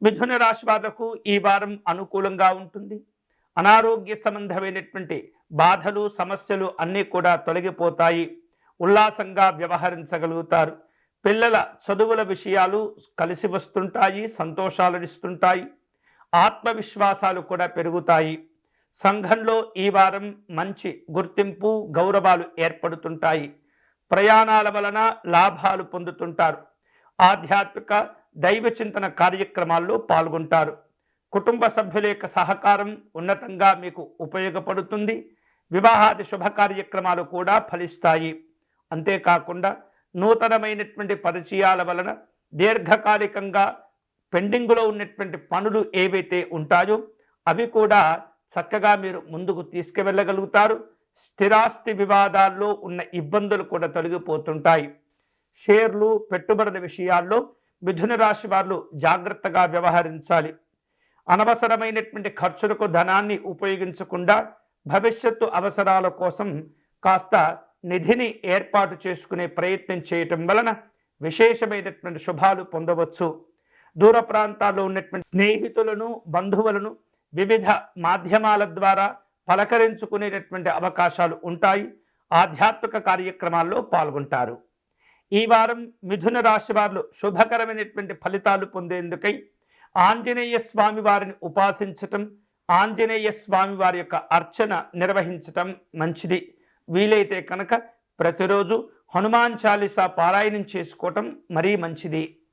మిథున రాశి వాళ్లకు ఈ వారం అనుకూలంగా ఉంటుంది. అనారోగ్య సంబంధమైనటువంటి బాధలు సమస్యలు అన్నీ కూడా తొలగిపోతాయి. ఉల్లాసంగా వ్యవహరించగలుగుతారు. పిల్లల చదువుల విషయాలు కలిసి వస్తుంటాయి, సంతోషాలనిస్తుంటాయి. ఆత్మవిశ్వాసాలు కూడా పెరుగుతాయి. సంఘంలో ఈ వారం మంచి గుర్తింపు గౌరవాలు ఏర్పడుతుంటాయి. ప్రయాణాల వలన లాభాలు పొందుతుంటారు. ఆధ్యాత్మిక దైవ చింతన కార్యక్రమాల్లో పాల్గొంటారు. కుటుంబ సభ్యుల యొక్క సహకారం ఉన్నతంగా మీకు ఉపయోగపడుతుంది. వివాహాది శుభ కార్యక్రమాలు కూడా ఫలిస్తాయి. అంతేకాకుండా నూతనమైనటువంటి పరిచయాల వలన దీర్ఘకాలికంగా పెండింగ్లో ఉన్నటువంటి పనులు ఏవైతే ఉంటాయో అవి కూడా చక్కగా మీరు ముందుకు తీసుకువెళ్ళగలుగుతారు. స్థిరాస్తి వివాదాల్లో ఉన్న ఇబ్బందులు కూడా తొలగిపోతుంటాయి. షేర్లు పెట్టుబడుల విషయాల్లో మిథున రాశి వారు జాగ్రత్తగా వ్యవహరించాలి. అనవసరమైనటువంటి ఖర్చులకు ధనాన్ని ఉపయోగించకుండా భవిష్యత్తు అవసరాల కోసం కాస్త నిధిని ఏర్పాటు చేసుకునే ప్రయత్నం చేయటం వలన విశేషమైనటువంటి శుభాలు పొందవచ్చు. దూర ప్రాంతాల్లో ఉన్నటువంటి స్నేహితులను బంధువులను వివిధ మాధ్యమాల ద్వారా పలకరించుకునేటటువంటి అవకాశాలు ఉంటాయి. ఆధ్యాత్మిక కార్యక్రమాల్లో పాల్గొంటారు. ఈ వారం మిథున రాశి వారు శుభకరమైనటువంటి ఫలితాలు పొందేందుకై ఆంజనేయ స్వామి వారిని ఉపాసించటం, ఆంజనేయ స్వామి వారి యొక్క అర్చన నిర్వహించటం మంచిది. వీలైతే కనుక ప్రతిరోజు హనుమాన్ చాలీసా పారాయణం చేసుకోవటం మరీ మంచిది.